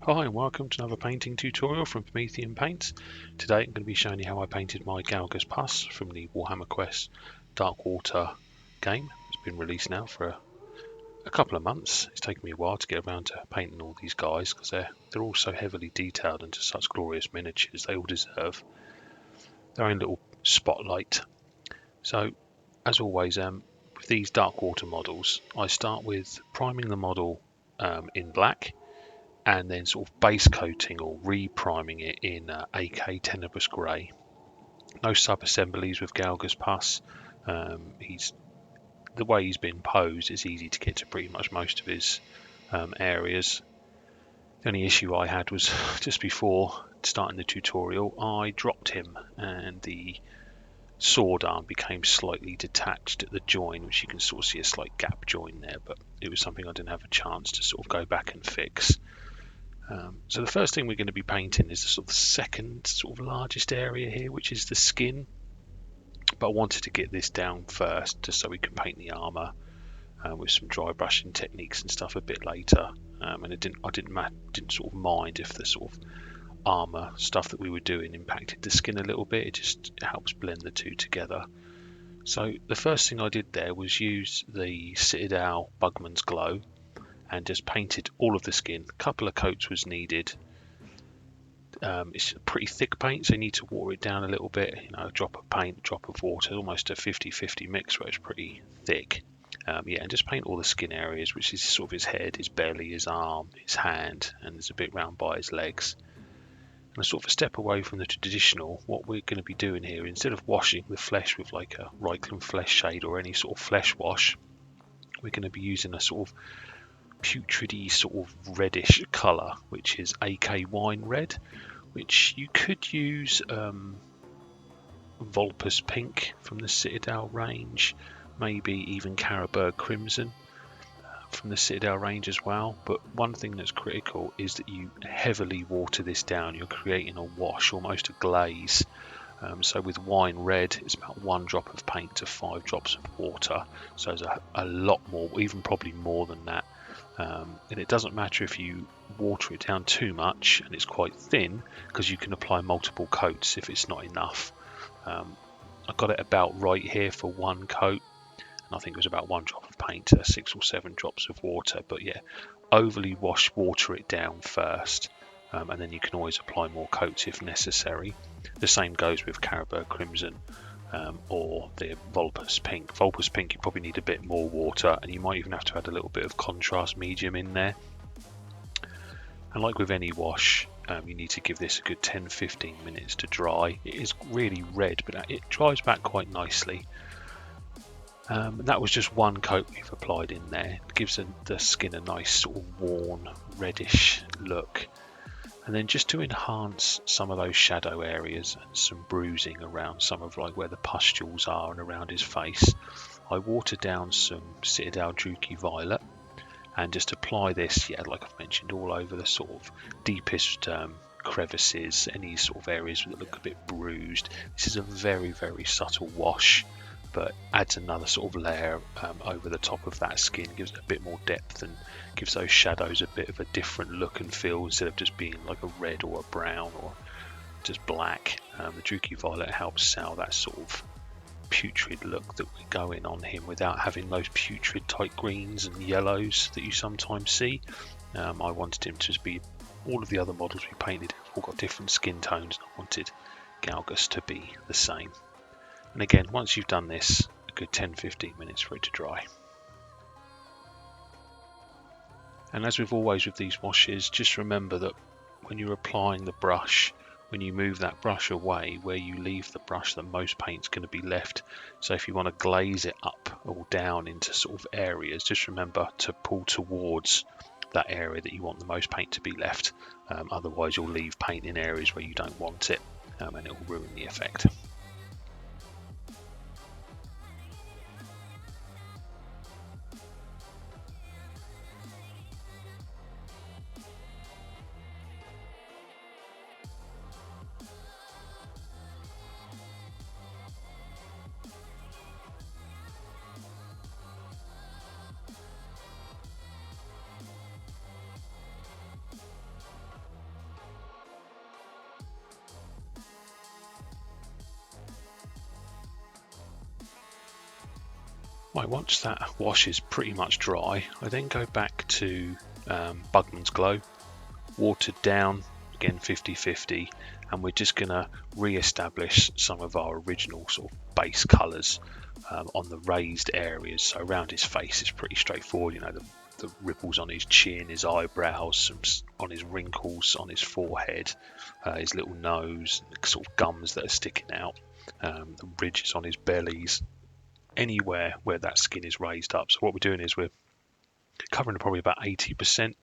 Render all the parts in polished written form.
Hi and welcome to another painting tutorial from Promethean Paints. Today I'm going to be showing you how I painted my Gelgus Pust from the Warhammer Quest Darkwater game. It's been released now for a couple of months. It's taken me a while to get around to painting all these guys because they're all so heavily detailed into such glorious miniatures. They all deserve their own little spotlight. So as always, with these Darkwater models, I start with priming the model in black, and then sort of base coating or re-priming it in AK Tenebrous Grey. No sub-assemblies with Gelgus Pust. The way he's been posed, it's easy to get to pretty much most of his areas. The only issue I had was just before starting the tutorial, I dropped him and the sword arm became slightly detached at the join, which you can sort of see a slight gap join there, but it was something I didn't have a chance to sort of go back and fix. So the first thing we're going to be painting is the sort of second sort of largest area here, which is the skin. But I wanted to get this down first, just so we can paint the armor with some dry brushing techniques and stuff a bit later. And I didn't sort of mind if the sort of armor stuff that we were doing impacted the skin a little bit. It just helps blend the two together. So the first thing I did there was use the Citadel Bugmans Glow and just painted all of the skin. A couple of coats was needed. It's a pretty thick paint, so you need to water it down a little bit. You know, a drop of paint, a drop of water, almost a 50-50 mix where it's pretty thick. And just paint all the skin areas, which is sort of his head, his belly, his arm, his hand, and there's a bit round by his legs. And a sort of a step away from the traditional, what we're going to be doing here, instead of washing the flesh with like a Reikland flesh shade or any sort of flesh wash, we're going to be using a sort of putridy sort of reddish colour, which is AK wine red, which you could use Vulpus pink from the Citadel range, maybe even Carroburg crimson from the Citadel range as well. But one thing that's critical is that you heavily water this down. You're creating a wash, almost a glaze. So with wine red, it's about 1 drop of paint to 5 drops of water. So there's a lot more, even probably more than that. And it doesn't matter if you water it down too much and it's quite thin, because you can apply multiple coats if it's not enough. I got it about right here for 1 coat, and I think it was about 1 drop of paint to 6 or 7 drops of water. But yeah, overly water it down first, and then you can always apply more coats if necessary. The same goes with Carroburg crimson or the Vulpus pink. Vulpus pink, you probably need a bit more water, and you might even have to add a little bit of contrast medium in there. And like with any wash, you need to give this a good 10-15 minutes to dry. It is really red, but it dries back quite nicely. That was just 1 coat we've applied in there. It gives the skin a nice sort of worn reddish look. And then just to enhance some of those shadow areas and some bruising around some of like where the pustules are and around his face, I watered down some Citadel Druchii Violet and just apply this, like I've mentioned, all over the sort of deepest crevices, any sort of areas that look a bit bruised. This is a very, very subtle wash, but adds another sort of layer over the top of that skin, gives it a bit more depth and gives those shadows a bit of a different look and feel, instead of just being like a red or a brown or just black. The Druchii Violet helps sell that sort of putrid look that we're going on him without having those putrid tight greens and yellows that you sometimes see. I wanted him to be, all of the other models we painted have all got different skin tones, and I wanted Gelgus to be the same. And again, once you've done this, a good 10-15 minutes for it to dry. And as with always with these washes, just remember that when you're applying the brush, when you move that brush away, where you leave the brush, the most paint's going to be left. So if you want to glaze it up or down into sort of areas, just remember to pull towards that area that you want the most paint to be left. Otherwise you'll leave paint in areas where you don't want it, and it will ruin the effect. Right, once that wash is pretty much dry, I then go back to Bugman's Glow, watered down, again 50-50, and we're just going to re-establish some of our original sort of base colours on the raised areas. So around his face is pretty straightforward, you know, the ripples on his chin, his eyebrows, on his wrinkles, on his forehead, his little nose, the sort of gums that are sticking out, the ridges on his bellies, anywhere where that skin is raised up. So what we're doing is we're covering probably about 80%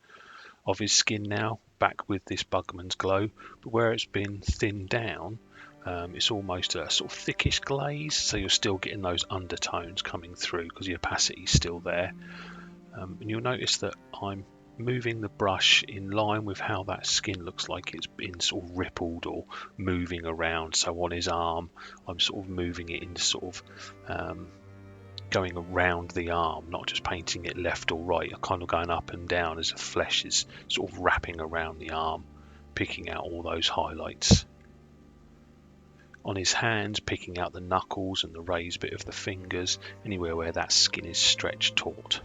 of his skin now back with this Bugman's Glow, but where it's been thinned down, it's almost a sort of thickish glaze, so you're still getting those undertones coming through because the opacity is still there. And you'll notice that I'm moving the brush in line with how that skin looks like it's been sort of rippled or moving around. So on his arm, I'm sort of moving it into sort of going around the arm, not just painting it left or right, kind of going up and down as the flesh is sort of wrapping around the arm, picking out all those highlights. On his hands, picking out the knuckles and the raised bit of the fingers, anywhere where that skin is stretched taut.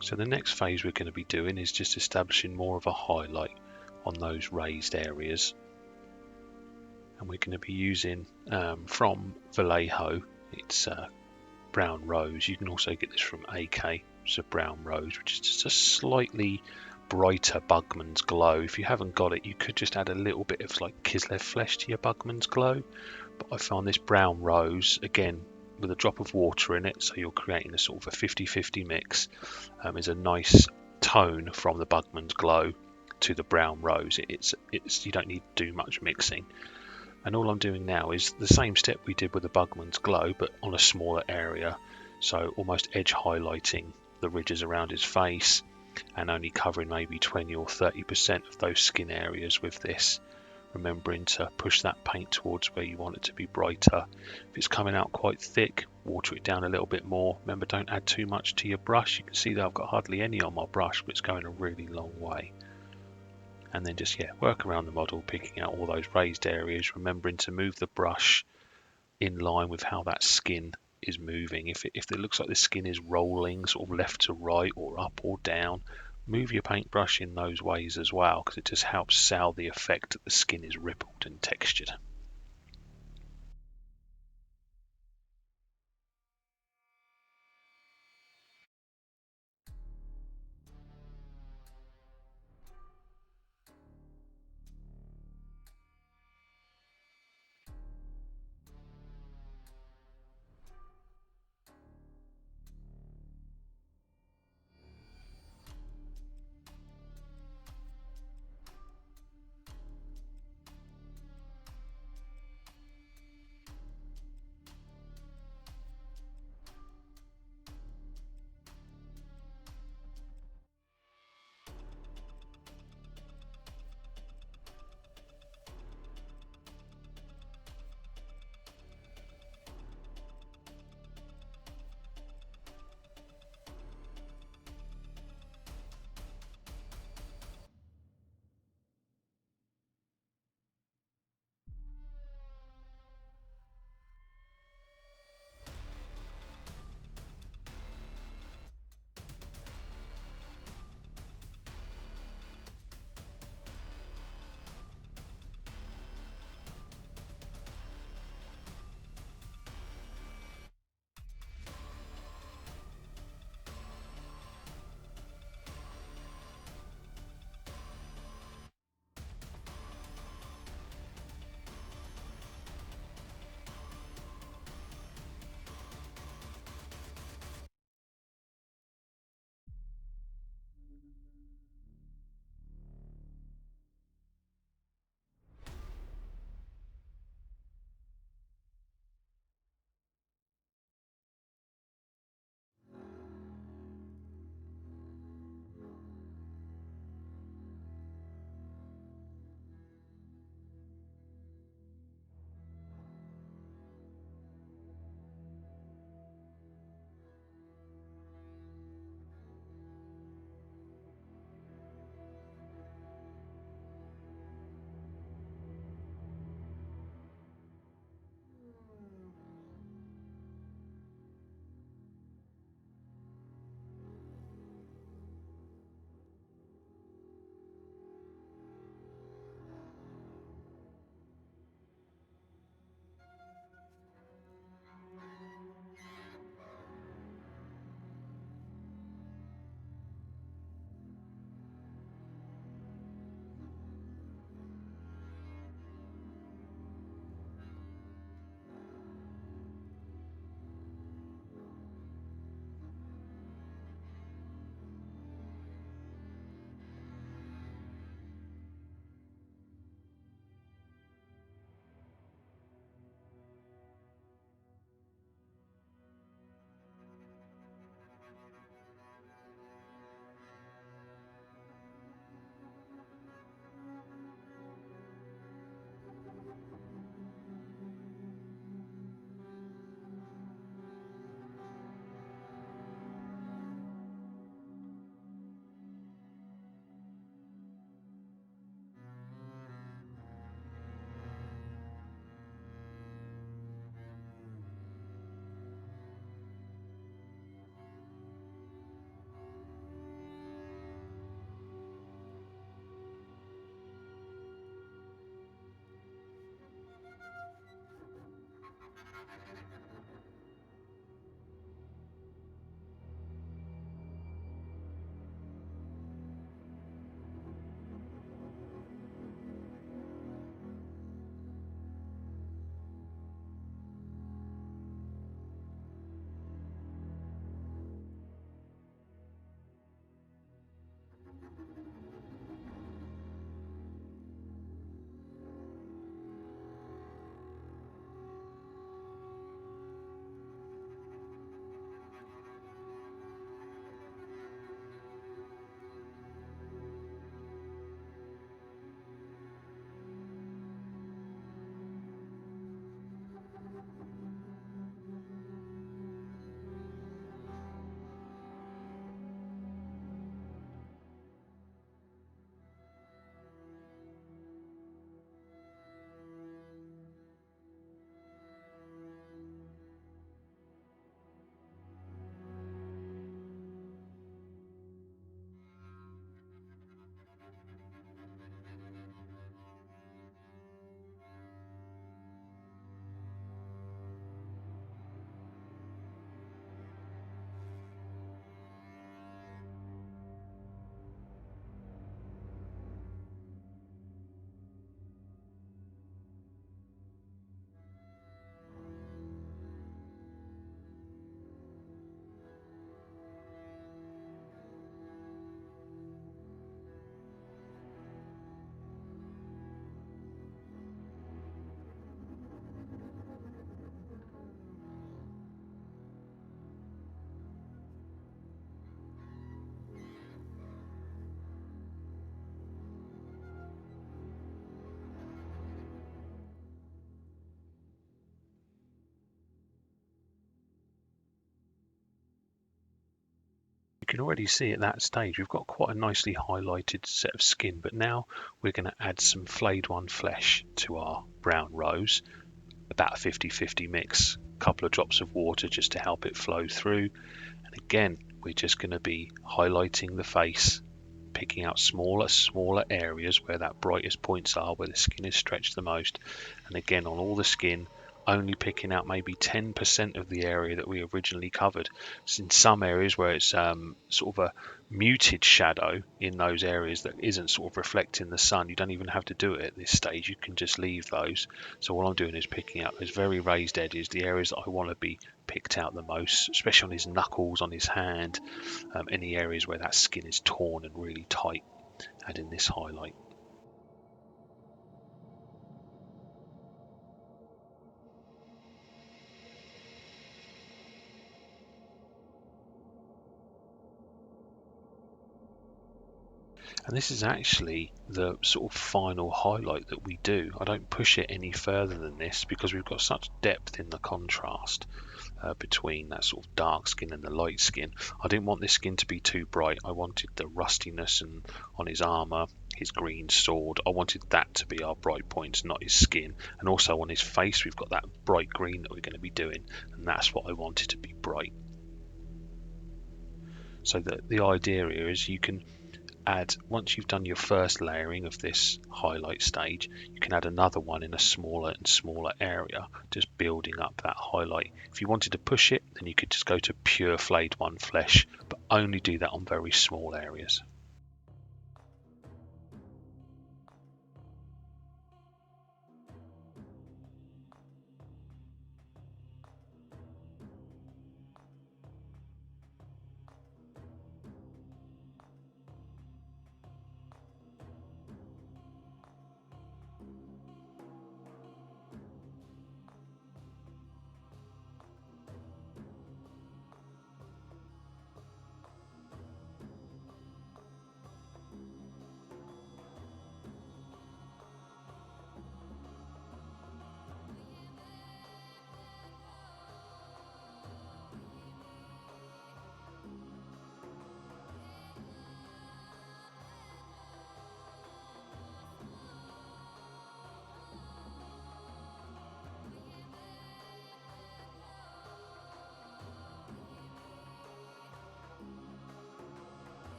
So the next phase we're going to be doing is just establishing more of a highlight on those raised areas. And we're going to be using from Vallejo, it's brown rose. You can also get this from AK, it's a brown rose, which is just a slightly brighter Bugman's Glow. If you haven't got it, you could just add a little bit of like Kislev flesh to your Bugman's Glow. But I found this brown rose, again, with a drop of water in it, so you're creating a sort of a 50-50 mix, is a nice tone from the Bugman's Glow to the brown rose. It's you don't need to do much mixing. And all I'm doing now is the same step we did with the Bugman's Glow, but on a smaller area. So almost edge highlighting the ridges around his face and only covering maybe 20 or 30% of those skin areas with this. Remembering to push that paint towards where you want it to be brighter. If it's coming out quite thick, water it down a little bit more. Remember, don't add too much to your brush. You can see that I've got hardly any on my brush, but it's going a really long way. And then just work around the model, picking out all those raised areas, remembering to move the brush in line with how that skin is moving. If it looks like the skin is rolling sort of left to right or up or down, move your paintbrush in those ways as well, because it just helps sell the effect that the skin is rippled and textured. You can already see at that stage we've got quite a nicely highlighted set of skin, but now we're going to add some Flayed One flesh to our brown rose, about a 50-50 mix, a couple of drops of water just to help it flow through. And again, we're just going to be highlighting the face, picking out smaller areas where that brightest points are, where the skin is stretched the most. And again, on all the skin, only picking out maybe 10% of the area that we originally covered. So in some areas where it's sort of a muted shadow in those areas that isn't sort of reflecting the sun, you don't even have to do it at this stage. You can just leave those. So all I'm doing is picking out those very raised edges, the areas that I want to be picked out the most, especially on his knuckles, on his hand, any areas where that skin is torn and really tight, adding this highlight. And this is actually the sort of final highlight that we do. I don't push it any further than this because we've got such depth in the contrast between that sort of dark skin and the light skin. I didn't want this skin to be too bright. I wanted the rustiness and on his armor, his green sword, I wanted that to be our bright points, not his skin. And also on his face, we've got that bright green that we're going to be doing, and that's what I wanted to be bright. So the idea here is you can add, once you've done your first layering of this highlight stage, you can add another one in a smaller and smaller area, just building up that highlight. If you wanted to push it, then you could just go to pure Flayed One flesh, but only do that on very small areas.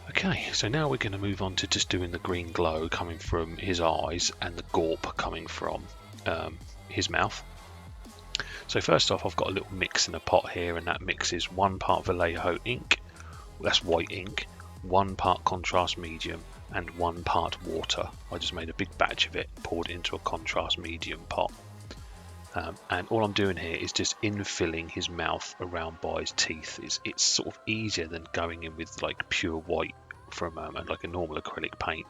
Okay, so now we're going to move on to just doing the green glow coming from his eyes and the gorp coming from his mouth. So first off, I've got a little mix in a pot here, and that mix is 1 part Vallejo ink, that's white ink, 1 part contrast medium, and 1 part water. I just made a big batch of it, poured it into a contrast medium pot. And all I'm doing here is just infilling his mouth around by his teeth. It's sort of easier than going in with like pure white from like a normal acrylic paint.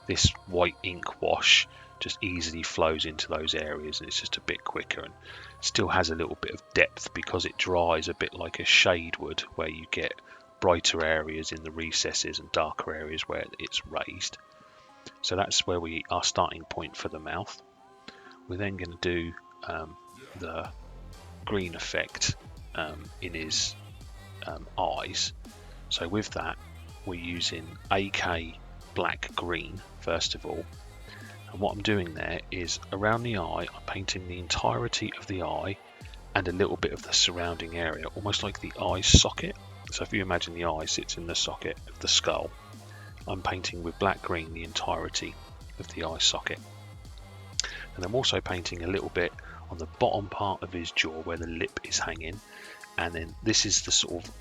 This white ink wash just easily flows into those areas, and it's just a bit quicker and still has a little bit of depth because it dries a bit like a shade would, where you get brighter areas in the recesses and darker areas where it's raised. So that's where our starting point for the mouth. We're then going to do the green effect in his eyes. So with that, we're using AK black green first of all, And what I'm doing there is around the eye, I'm painting the entirety of the eye and a little bit of the surrounding area, almost like the eye socket. So if you imagine the eye sits in the socket of the skull, I'm painting with black green the entirety of the eye socket. And I'm also painting a little bit on the bottom part of his jaw where the lip is hanging, and then this is the sort of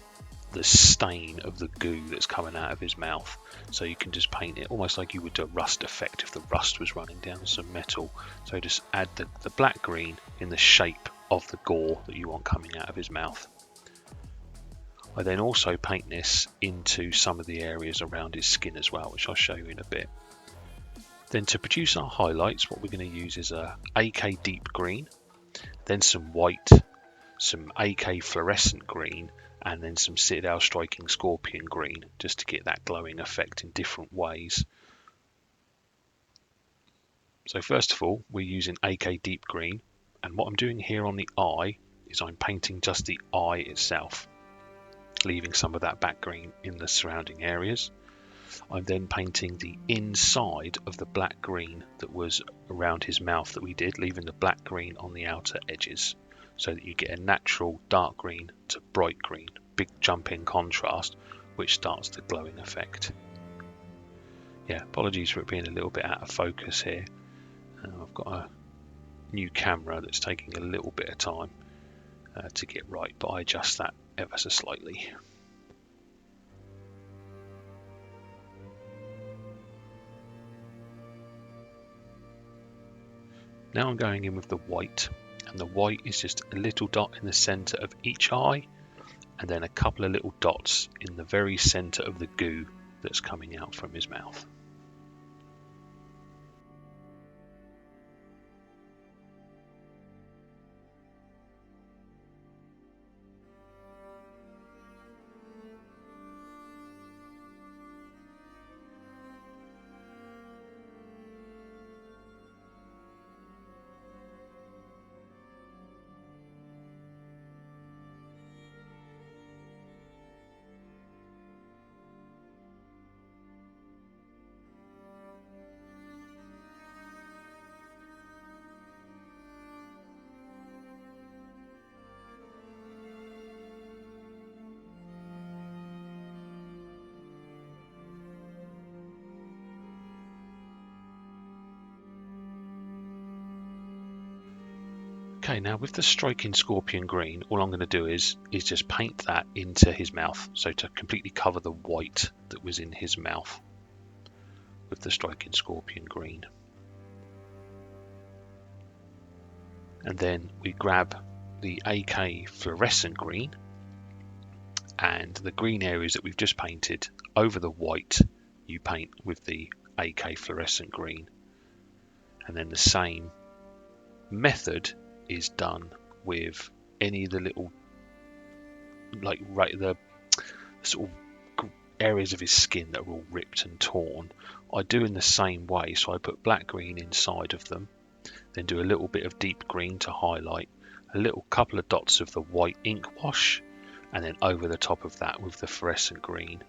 the stain of the goo that's coming out of his mouth. So you can just paint it almost like you would do a rust effect if the rust was running down some metal. So just add the black green in the shape of the gore that you want coming out of his mouth. I then also paint this into some of the areas around his skin as well, which I'll show you in a bit. Then to produce our highlights, what we're going to use is a AK deep green, then some white, some AK fluorescent green, and then some Citadel striking scorpion green, just to get that glowing effect in different ways. So first of all, we're using AK deep green, and what I'm doing here on the eye is I'm painting just the eye itself, leaving some of that back green in the surrounding areas. I'm then painting the inside of the black green that was around his mouth that we did, leaving the black green on the outer edges, so that you get a natural dark green to bright green, big jump in contrast, which starts the glowing effect. Yeah, apologies for it being a little bit out of focus here. I've got a new camera that's taking a little bit of time to get right, but I adjust that ever so slightly. Now I'm going in with the white, and the white is just a little dot in the center of each eye, and then a couple of little dots in the very center of the goo that's coming out from his mouth. Okay, now with the striking scorpion green, all I'm going to do is just paint that into his mouth, so to completely cover the white that was in his mouth with the striking scorpion green. And then we grab the AK fluorescent green, and the green areas that we've just painted over the white you paint with the AK fluorescent green. And then the same method is done with any of the little, like the sort of areas of his skin that are all ripped and torn. I do in the same way, so I put black green inside of them, then do a little bit of deep green to highlight, a little couple of dots of the white ink wash, and then over the top of that with the fluorescent green.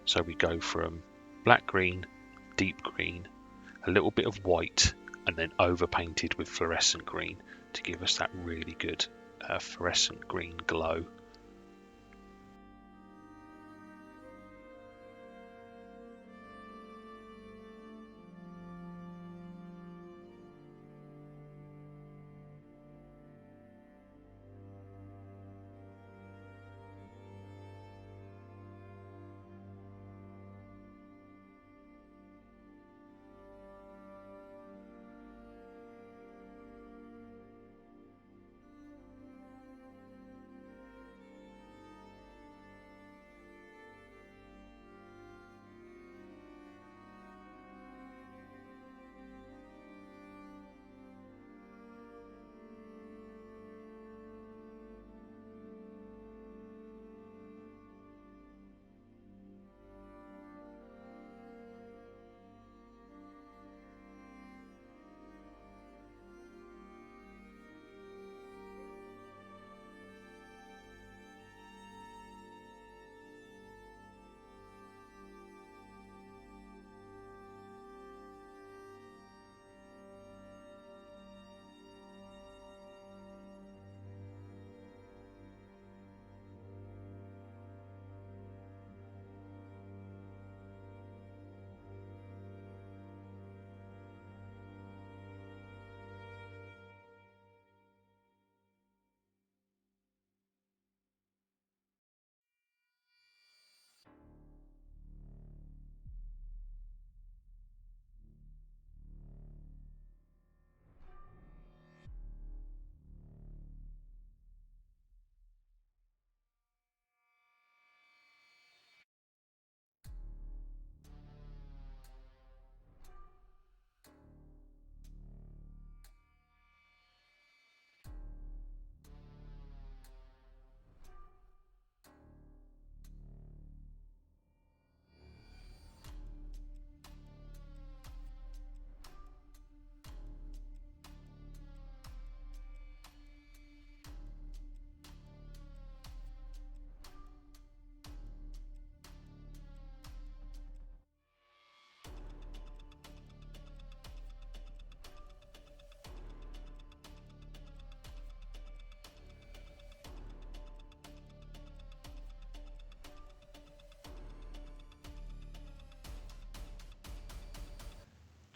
So we go from black green, deep green, a little bit of white, and then over painted with fluorescent green to give us that really good fluorescent green glow.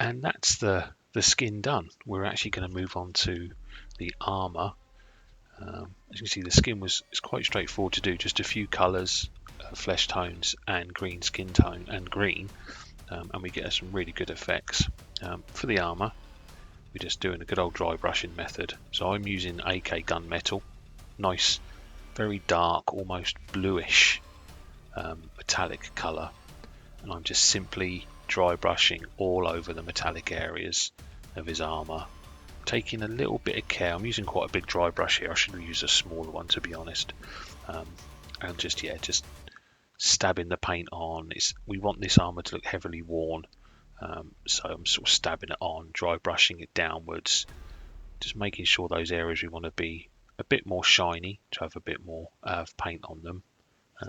And that's the skin done. We're actually going to move on to the armor. As you can see, the skin is quite straightforward to do, just a few colors, flesh tones and green skin tone and green, and we get some really good effects. For the armor, we're just doing a good old dry brushing method. So I'm using AK gunmetal, nice, very dark, almost bluish metallic color, and I'm just simply dry brushing all over the metallic areas of his armor, taking a little bit of care. I'm using quite a big dry brush here. I should have used a smaller one, to be honest. And just stabbing the paint on. We want this armor to look heavily worn, so I'm sort of stabbing it on, dry brushing it downwards, just making sure those areas we want to be a bit more shiny, to have a bit more paint on them.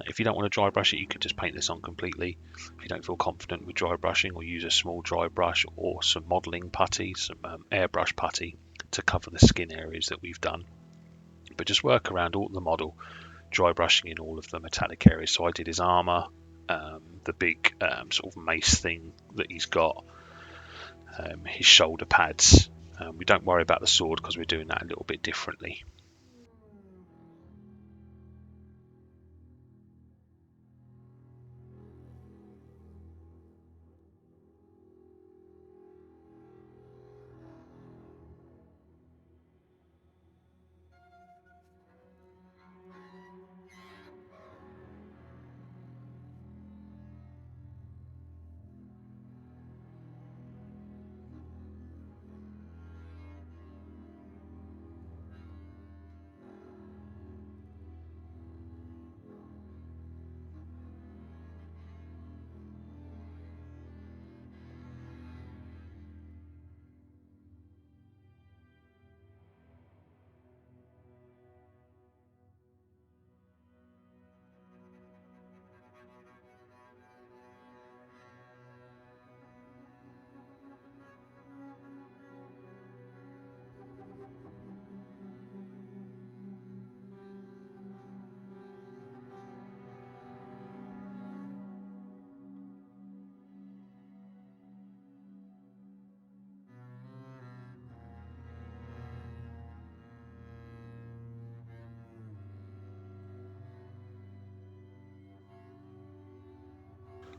If you don't want to dry brush it, you could just paint this on completely. If you don't feel confident with dry brushing, or use a small dry brush or some modeling putty, some airbrush putty to cover the skin areas that we've done. But just work around all the model, dry brushing in all of the metallic areas. So I did his armor, the big sort of mace thing that he's got, his shoulder pads. We don't worry about the sword because we're doing that a little bit differently.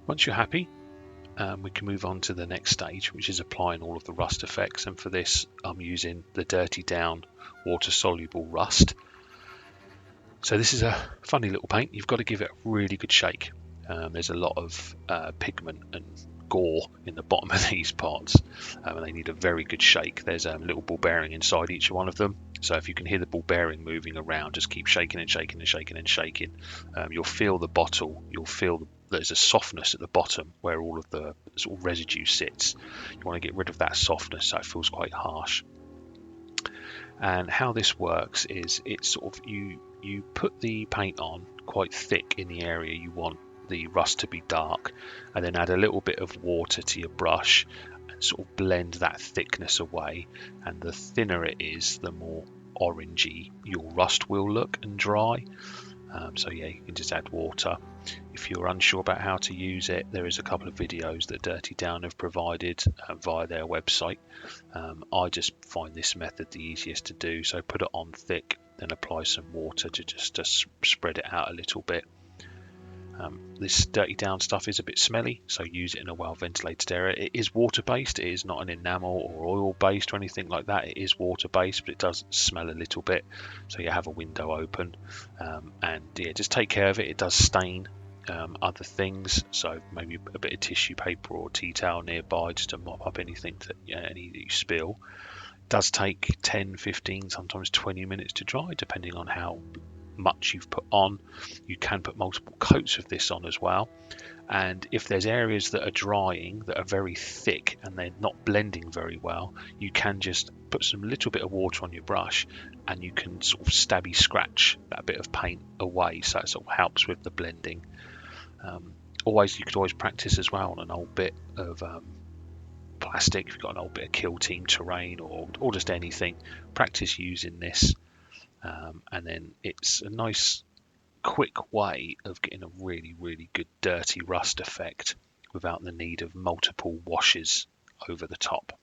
Once you're happy, we can move on to the next stage, which is applying all of the rust effects. And for this, I'm using the Dirty Down water soluble rust. So this is a funny little paint. You've got to give it a really good shake. There's a lot of pigment and gore in the bottom of these pots, and they need a very good shake. There's a little ball bearing inside each one of them, so if you can hear the ball bearing moving around, just keep shaking and shaking and shaking and shaking. You'll feel the bottle, there's a softness at the bottom where all of the sort of residue sits. You want to get rid of that softness so it feels quite harsh. And how this works is it's sort of you put the paint on quite thick in the area you want the rust to be dark, and then add a little bit of water to your brush and sort of blend that thickness away. And the thinner it is, the more orangey your rust will look and dry. So yeah, you can just add water. If you're unsure about how to use it, there is a couple of videos that Dirty Down have provided via their website. I just find this method the easiest to do, so put it on thick, then apply some water to just spread it out a little bit. This Dirty Down stuff is a bit smelly, so use it in a well ventilated area. It is water based, it is not an enamel or oil based or anything like that. It is water based, but it does smell a little bit, so you have a window open. And yeah, just take care of it. It does stain other things, so maybe a bit of tissue paper or tea towel nearby just to mop up anything that you spill. It does take 10, 15, sometimes 20 minutes to dry, depending on how much you've put on. You can put multiple coats of this on as well, and if there's areas that are drying that are very thick and they're not blending very well, you can just put some little bit of water on your brush and you can sort of stabby scratch that bit of paint away, so it sort of helps with the blending. You could always practice as well on an old bit of plastic. If you've got an old bit of Kill Team terrain or just anything, practice using this. And then it's a nice quick way of getting a really, really good dirty rust effect without the need of multiple washes over the top.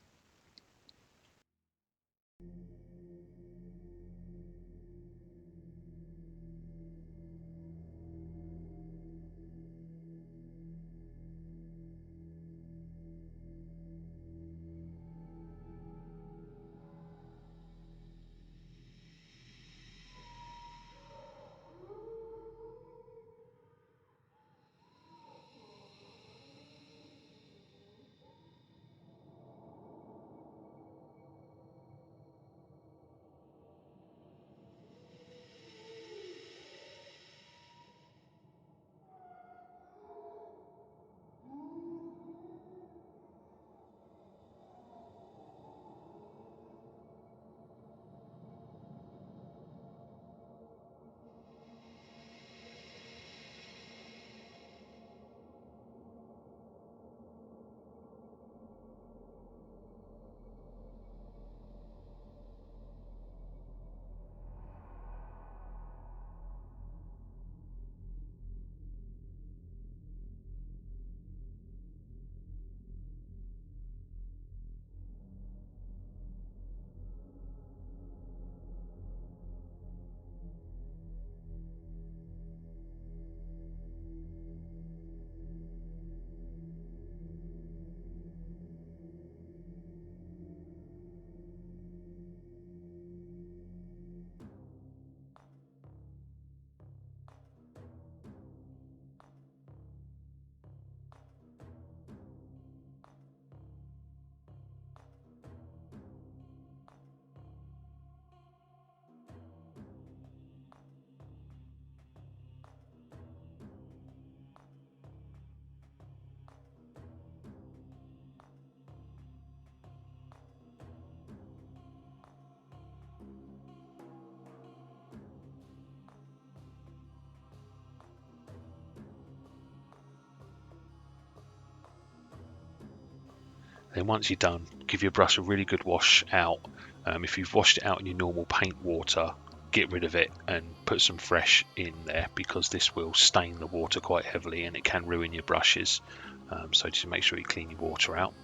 Then once you're done, give your brush a really good wash out. If you've washed it out in your normal paint water, get rid of it and put some fresh in there, because this will stain the water quite heavily and it can ruin your brushes. So just make sure you clean your water out.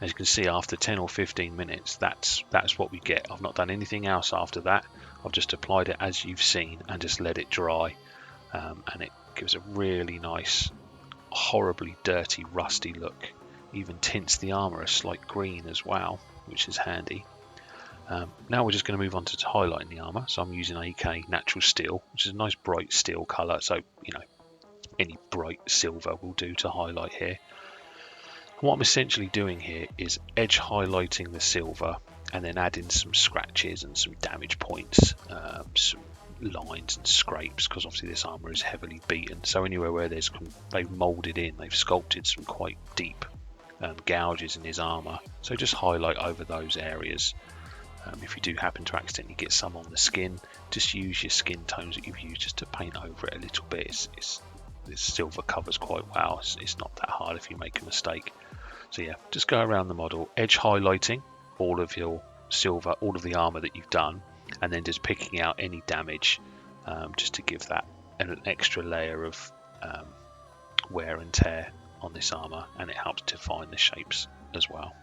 As you can see, after 10 or 15 minutes, that's what we get. I've not done anything else after that. I've just applied it as you've seen and just let it dry, and it gives a really nice, horribly dirty, rusty look. Even tints the armor a slight green as well, which is handy. Now we're just going to move on to highlighting the armor. So I'm using AK Natural Steel, which is a nice bright steel color. So, you know, any bright silver will do to highlight here. What I'm essentially doing here is edge highlighting the silver and then adding some scratches and some damage points, some lines and scrapes, because obviously this armor is heavily beaten. So anywhere where they've molded in, they've sculpted some quite deep gouges in his armor. So just highlight over those areas. If you do happen to accidentally get some on the skin, just use your skin tones that you've used just to paint over it a little bit. This silver covers quite well. It's not that hard if you make a mistake. So yeah, just go around the model, edge highlighting all of your silver, all of the armor that you've done, and then just picking out any damage, just to give that an extra layer of wear and tear on this armor, and it helps define the shapes as well.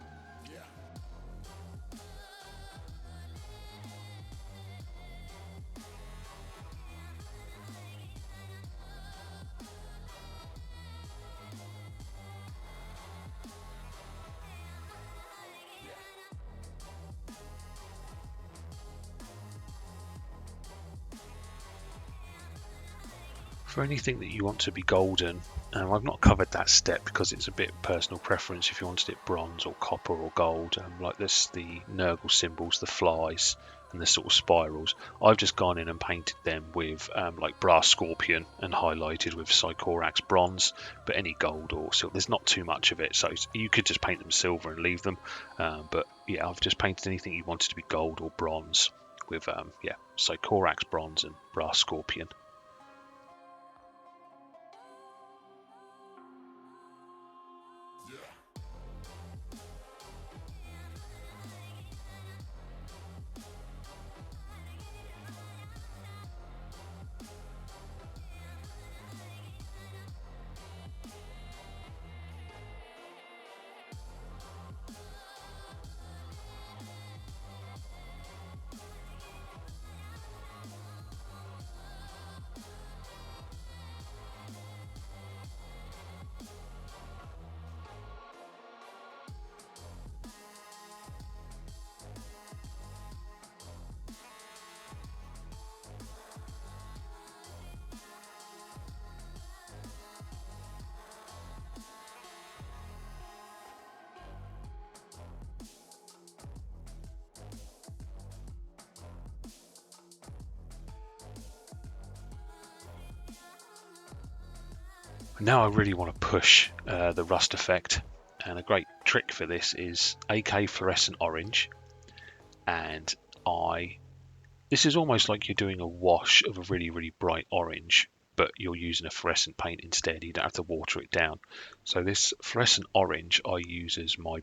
For anything that you want to be golden, I've not covered that step because it's a bit personal preference. If you wanted it bronze or copper or gold, like this, the Nurgle symbols, the flies and the sort of spirals, I've just gone in and painted them with like brass scorpion and highlighted with Sycorax bronze. But any gold or silver, there's not too much of it, so you could just paint them silver and leave them. But yeah, I've just painted anything you wanted to be gold or bronze with Sycorax bronze and brass scorpion. Now I really want to push the rust effect, and a great trick for this is AK Fluorescent Orange, and this is almost like you're doing a wash of a really bright orange, but you're using a fluorescent paint instead. You don't have to water it down. So this fluorescent orange I use as my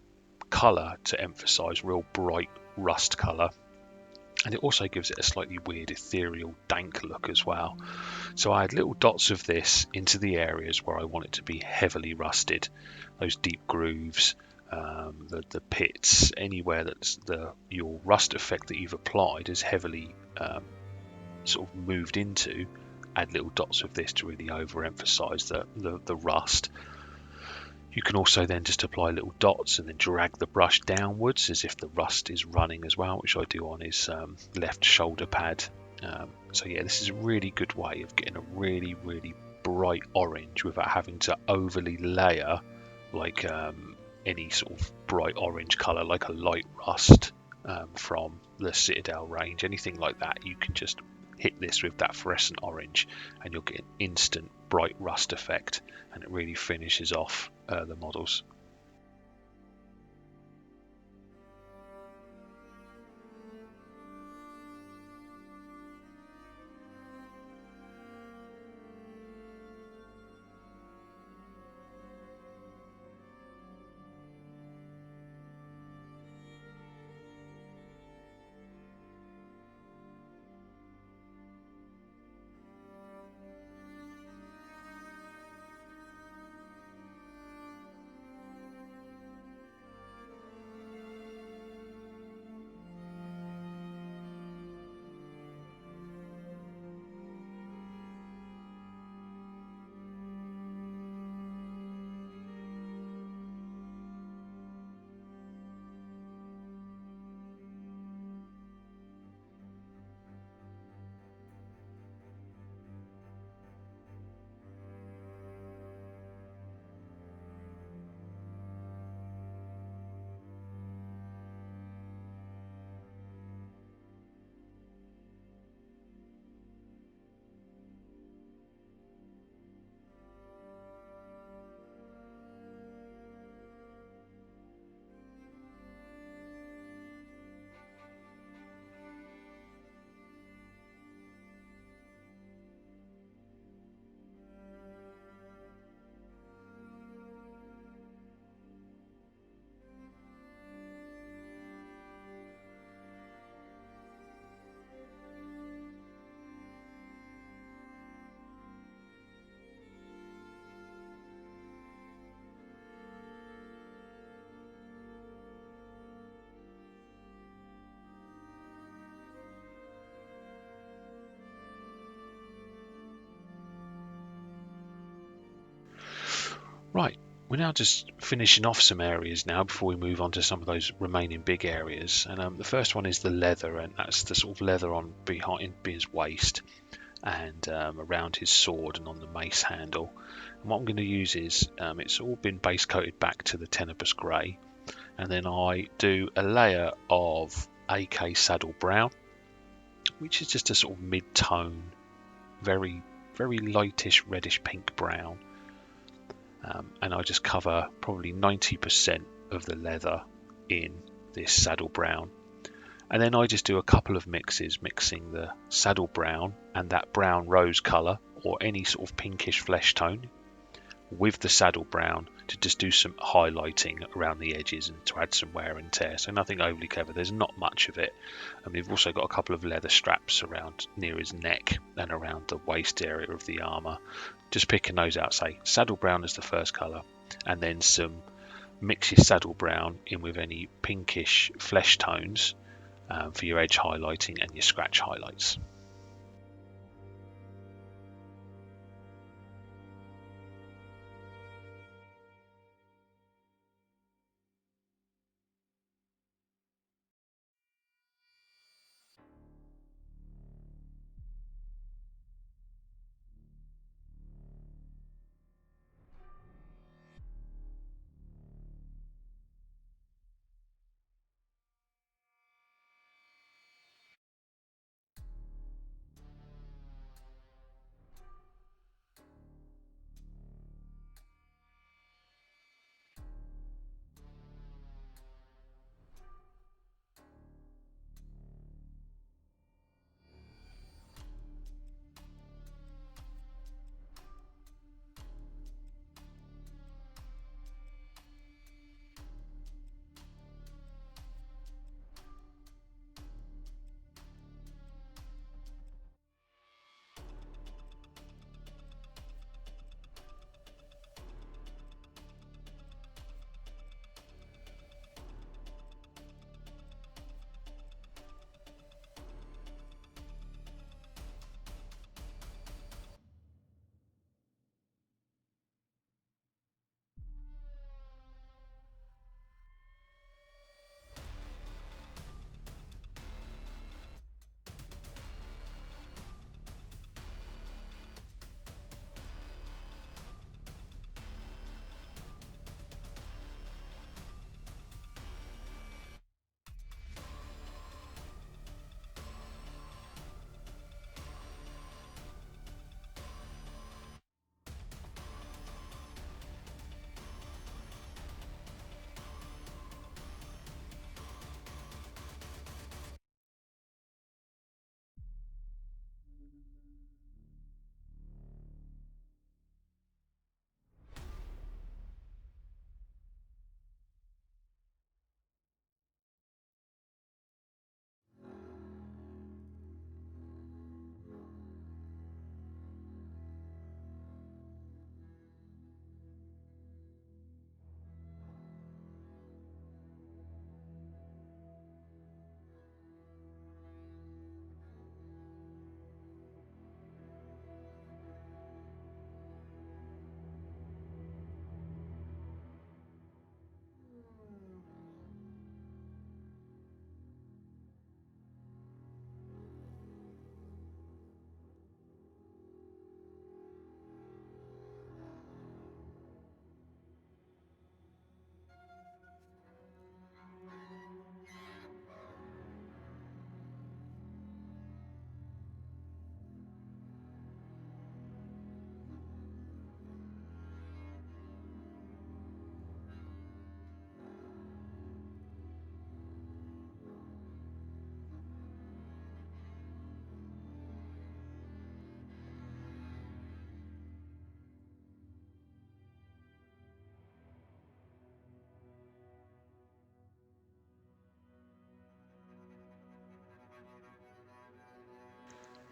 colour to emphasise real bright rust colour, and it also gives it a slightly weird ethereal dank look as well. So I add little dots of this into the areas where I want it to be heavily rusted, those deep grooves, the pits, anywhere that's your rust effect that you've applied is heavily sort of moved into. Add little dots of this to really overemphasize the rust. You can also then just apply little dots and then drag the brush downwards as if the rust is running as well, which I do on his left shoulder pad. So yeah, this is a really good way of getting a really bright orange without having to overly layer like any sort of bright orange color, like a light rust from the Citadel range, anything like that. You can just hit this with that fluorescent orange and you'll get an instant bright rust effect, and it really finishes off the models. Right, we're now just finishing off some areas now before we move on to some of those remaining big areas. And the first one is the leather, and that's the sort of leather on behind his waist and around his sword and on the mace handle. And what I'm going to use is it's all been base coated back to the Tenebrous Grey, and then I do a layer of AK Saddle Brown, which is just a sort of mid-tone, very lightish reddish pink brown. And I just cover probably 90% of the leather in this saddle brown, and then I just do a couple of mixes, mixing the saddle brown and that brown rose colour or any sort of pinkish flesh tone with the saddle brown to just do some highlighting around the edges and to add some wear and tear. So nothing overly clever, there's not much of it. And we've also got a couple of leather straps around near his neck and around the waist area of the armour. Just picking those out, say saddle brown is the first colour, and then mix your saddle brown in with any pinkish flesh tones for your edge highlighting and your scratch highlights.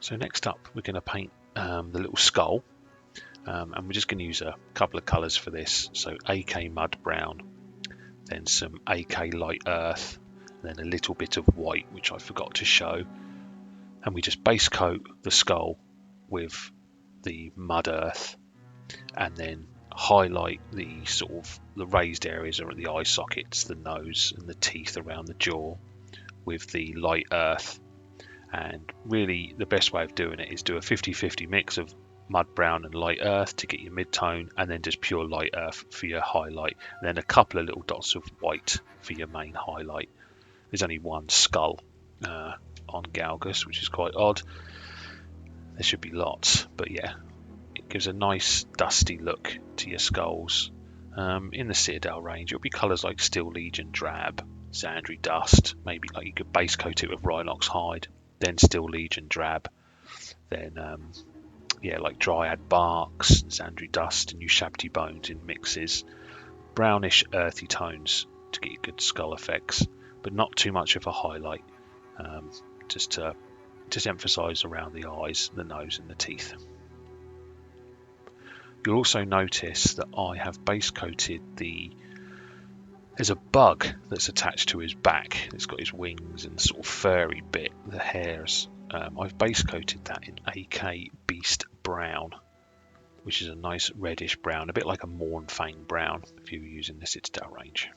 So next up we're going to paint the little skull, and we're just going to use a couple of colours for this. So AK Mud Brown, then some AK Light Earth, then a little bit of white, which I forgot to show, and we just base coat the skull with the mud earth, and then highlight the sort of the raised areas around the eye sockets, the nose and the teeth around the jaw with the light earth. And really the best way of doing it is do a 50-50 mix of mud brown and light earth to get your mid-tone, and then just pure light earth for your highlight, and then a couple of little dots of white for your main highlight. There's only one skull on Gelgus, which is quite odd. There should be lots, but yeah, it gives a nice dusty look to your skulls. In the Citadel range, it'll be colours like Steel Legion Drab, Sandry Dust, maybe like you could base coat it with Rhinox Hide, then Steel Legion Drab, then yeah, like Dryad Barks, Sandry Dust, and Ushabti Bones in mixes. Brownish earthy tones to get your good skull effects, but not too much of a highlight, just to emphasise around the eyes, the nose and the teeth. You'll also notice that I have base coated there's a bug that's attached to his back. It's got his wings and sort of furry bit, the hairs. I've base coated that in AK Beast Brown, which is a nice reddish brown, a bit like a Mournfang brown if you were using the Citadel range.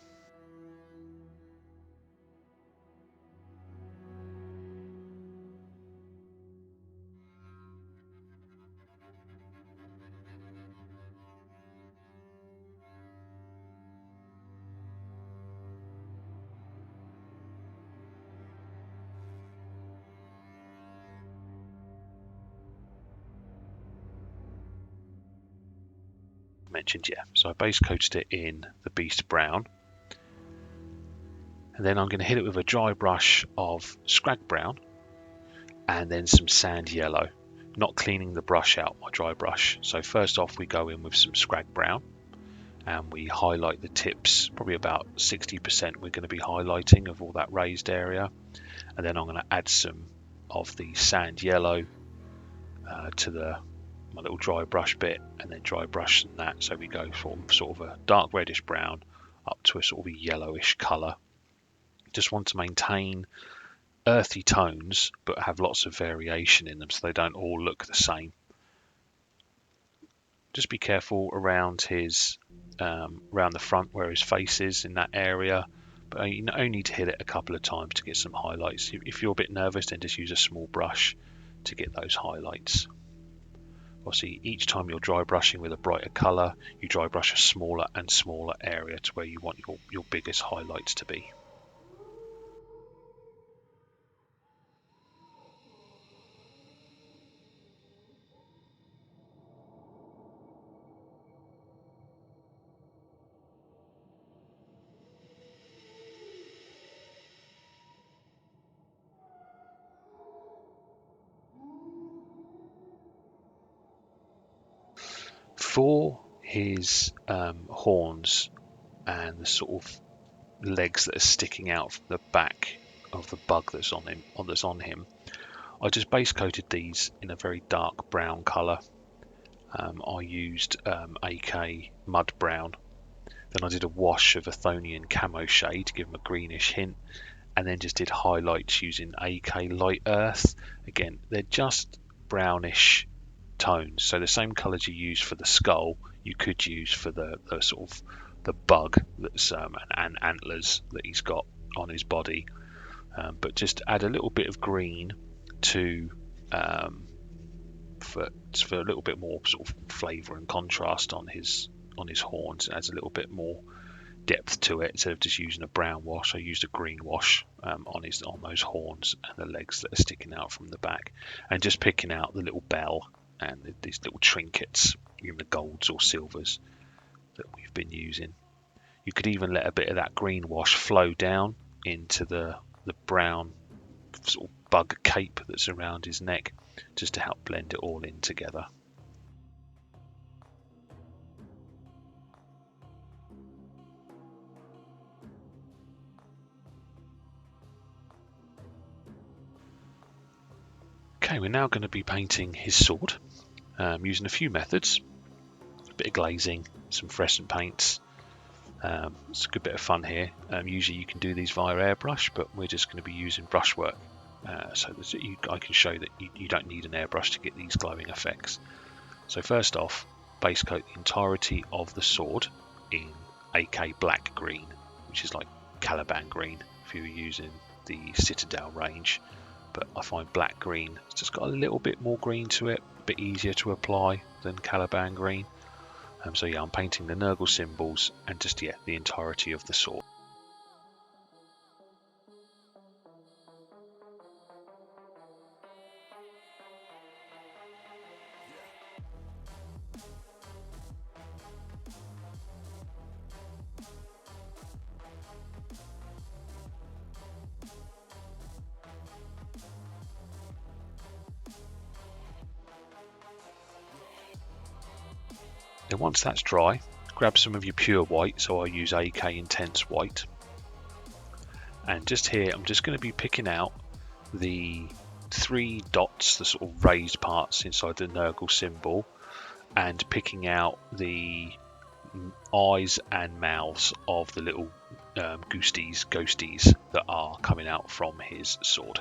Mentioned, yeah, so I base coated it in the Beast Brown, and then I'm going to hit it with a dry brush of Skrag Brown and then some sand yellow, not cleaning the brush out, my dry brush. So first off we go in with some Skrag Brown and we highlight the tips, probably about 60% we're going to be highlighting of all that raised area, and then I'm going to add some of the sand yellow to my little dry brush bit, and then dry brush that, so we go from sort of a dark reddish brown up to a sort of a yellowish colour. Just want to maintain earthy tones but have lots of variation in them so they don't all look the same. Just be careful around his around the front where his face is, in that area, but you only need to hit it a couple of times to get some highlights. If you're a bit nervous, then just use a small brush to get those highlights. Obviously, each time you're dry brushing with a brighter colour, you dry brush a smaller and smaller area to where you want your biggest highlights to be. For his horns and the sort of legs that are sticking out from the back of the bug that's on him, I just base coated these in a very dark brown colour. I used AK Mud Brown, then I did a wash of Athonian Camoshade to give them a greenish hint, and then just did highlights using AK Light Earth. Again, they're just brownish tones, so the same colours you use for the skull you could use for the sort of the bug that's and antlers that he's got on his body, but just add a little bit of green to for a little bit more sort of flavour and contrast on his horns. It adds a little bit more depth to it. Instead of just using a brown wash, I used a green wash on those horns and the legs that are sticking out from the back, and just picking out the little bell and these little trinkets in the golds or silvers that we've been using. You could even let a bit of that green wash flow down into the brown sort of bug cape that's around his neck, just to help blend it all in together. Okay, we're now going to be painting his sword using a few methods. A bit of glazing, some fluorescent paints. It's a good bit of fun here. Usually you can do these via airbrush, but we're just going to be using brushwork. So that I can show that you don't need an airbrush to get these glowing effects. So first off, base coat the entirety of the sword in AK Black Green, which is like Caliban Green if you were using the Citadel range. But I find Black Green, it's just got a little bit more green to it, a bit easier to apply than Caliban Green. So yeah, I'm painting the Nurgle symbols and just, yeah, the entirety of the sword. Then once that's dry, grab some of your pure white, so I use AK Intense White. And just here, I'm just going to be picking out the 3 dots, the sort of raised parts inside the Nurgle symbol, and picking out the eyes and mouths of the little ghosties that are coming out from his sword.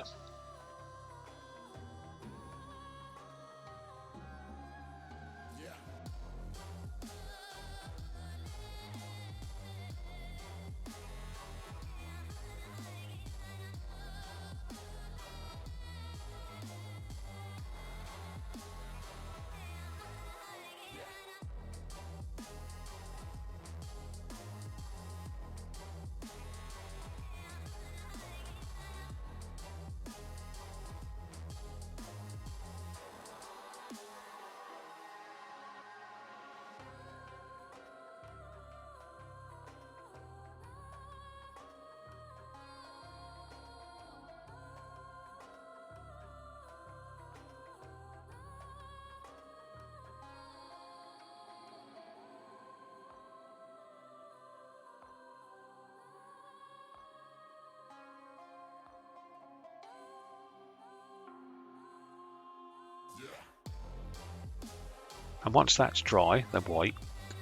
And once that's dry, the white,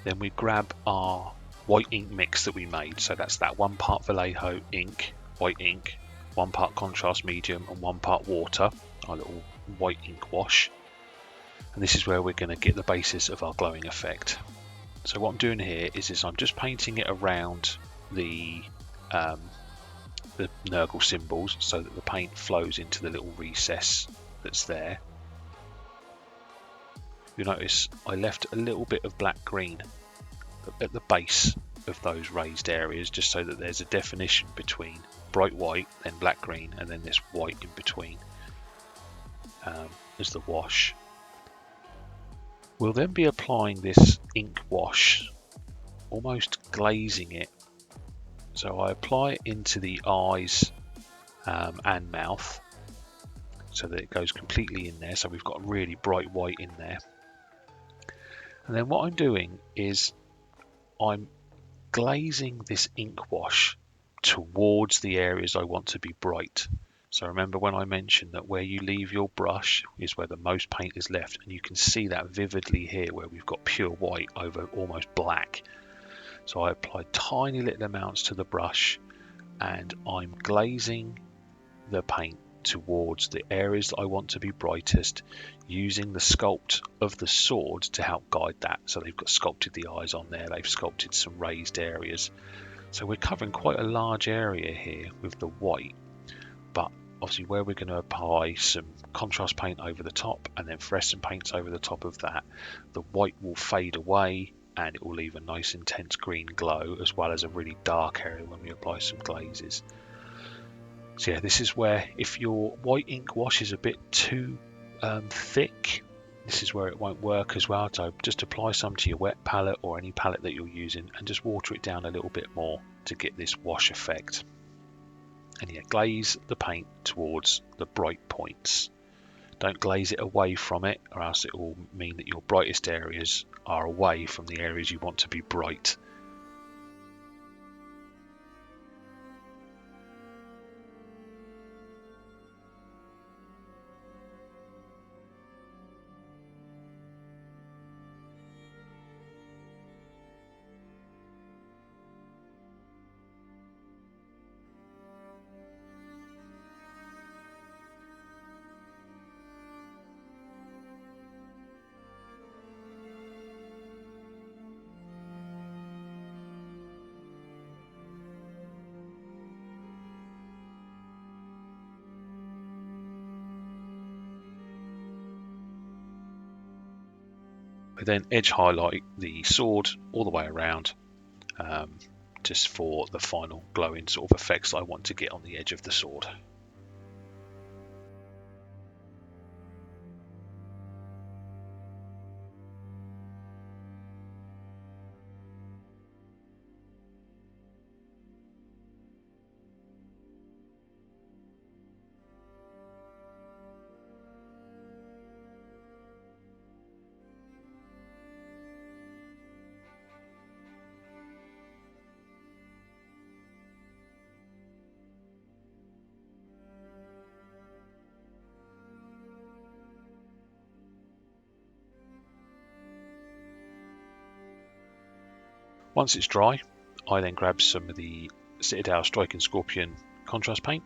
then we grab our white ink mix that we made. So that's that 1 part Vallejo ink, white ink, 1 part contrast medium and 1 part water, our little white ink wash. And this is where we're going to get the basis of our glowing effect. So what I'm doing here is I'm just painting it around the Nurgle symbols so that the paint flows into the little recess that's there. You'll notice I left a little bit of black green at the base of those raised areas, just so that there's a definition between bright white, then black green, and then this white in between as the wash. We'll then be applying this ink wash, almost glazing it. So I apply it into the eyes and mouth so that it goes completely in there. So we've got really bright white in there. And then what I'm doing is I'm glazing this ink wash towards the areas I want to be bright. So remember when I mentioned that where you leave your brush is where the most paint is left, and you can see that vividly here where we've got pure white over almost black. So I apply tiny little amounts to the brush and I'm glazing the paint towards the areas that I want to be brightest, using the sculpt of the sword to help guide that. So they've got sculpted the eyes on there, they've sculpted some raised areas. So we're covering quite a large area here with the white, but obviously where we're going to apply some contrast paint over the top and then fluorescent paints over the top of that, the white will fade away and it will leave a nice intense green glow, as well as a really dark area when we apply some glazes. So yeah, this is where if your white ink wash is a bit too thick, this is where it won't work as well. So just apply some to your wet palette or any palette that you're using and just water it down a little bit more to get this wash effect. And yeah, glaze the paint towards the bright points. Don't glaze it away from it, or else it will mean that your brightest areas are away from the areas you want to be bright. I then edge highlight the sword all the way around, just for the final glowing sort of effects I want to get on the edge of the sword. Once it's dry, I then grab some of the Citadel Striking Scorpion contrast paint,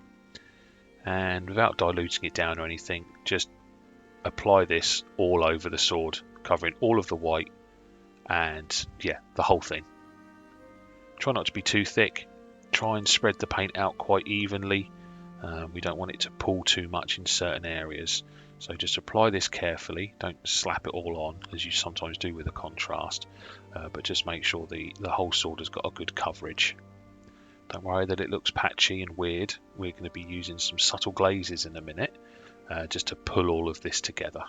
and without diluting it down or anything, just apply this all over the sword, covering all of the white and yeah, the whole thing. Try not to be too thick, try and spread the paint out quite evenly. We don't want it to pull too much in certain areas, so just apply this carefully. Don't slap it all on as you sometimes do with a contrast, but just make sure the whole sword has got a good coverage. Don't worry that it looks patchy and weird. We're going to be using some subtle glazes in a minute, just to pull all of this together.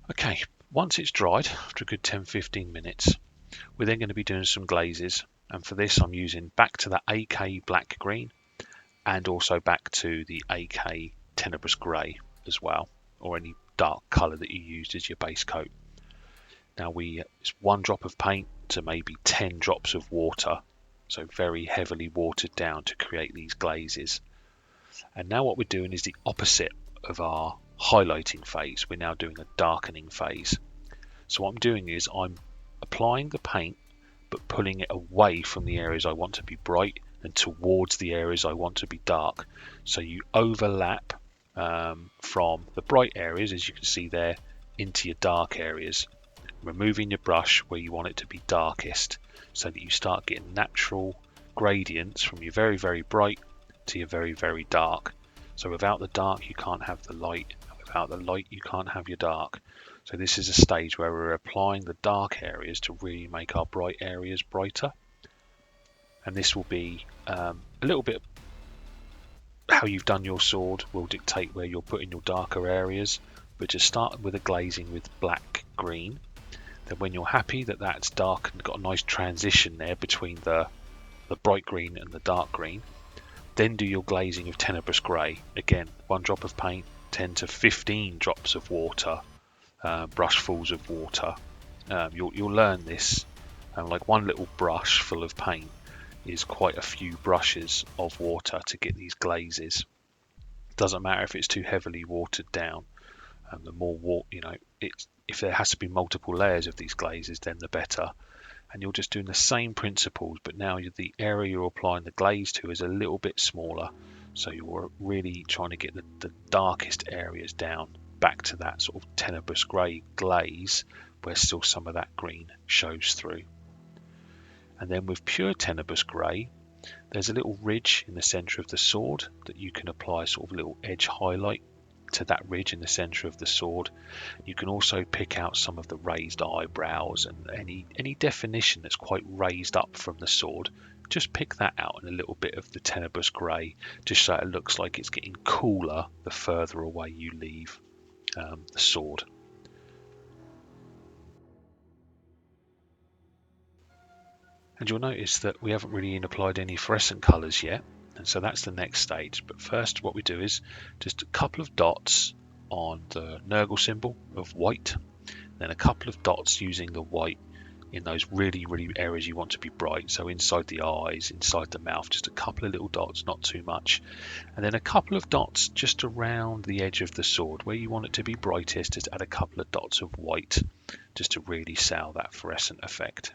Okay, once it's dried, after a good 10-15 minutes, we're then going to be doing some glazes, and for this I'm using back to the AK Black Green and also back to the AK Tenebrous Grey as well, or any dark colour that you used as your base coat. Now it's 1 drop of paint to maybe 10 drops of water, so very heavily watered down to create these glazes. And now what we're doing is the opposite of our highlighting phase. We're now doing a darkening phase. So what I'm doing is I'm applying the paint but pulling it away from the areas I want to be bright and towards the areas I want to be dark. So you overlap from the bright areas, as you can see there, into your dark areas, removing your brush where you want it to be darkest, so that you start getting natural gradients from your very, very bright to your very, very dark. So without the dark you can't have the light, without the light you can't have your dark. So this is a stage where we're applying the dark areas to really make our bright areas brighter. And this will be a little bit how you've done your sword will dictate where you're putting your darker areas, but just start with a glazing with black green. Then when you're happy that that's dark and got a nice transition there between the bright green and the dark green, then do your glazing of Tenebrous Grey. Again, 1 drop of paint, 10 to 15 drops of water, brushfuls of water. You'll learn this, like 1 little brush full of paint is quite a few brushes of water to get these glazes. Doesn't matter if it's too heavily watered down. The more water, if there has to be multiple layers of these glazes, then the better. And you're just doing the same principles, but now the area you're applying the glaze to is a little bit smaller, so you're really trying to get the darkest areas down back to that sort of Tenebrous Grey glaze where still some of that green shows through. And then with pure Tenebrous Grey, there's a little ridge in the centre of the sword that you can apply sort of a little edge highlight to that ridge in the centre of the sword. You can also pick out some of the raised eyebrows and any definition that's quite raised up from the sword. just pick that out and a little bit of the Tenebrous Grey, just so it looks like it's getting cooler the further away you leave the sword. And you'll notice that we haven't really applied any fluorescent colours yet, and so that's the next stage. But first what we do is just a couple of dots on the Nurgle symbol of white, then a couple of dots using the white in those really areas you want to be bright, so inside the eyes, inside the mouth, just a couple of little dots, not too much, and then a couple of dots just around the edge of the sword where you want it to be brightest. Just add a couple of dots of white just to really sell that fluorescent effect.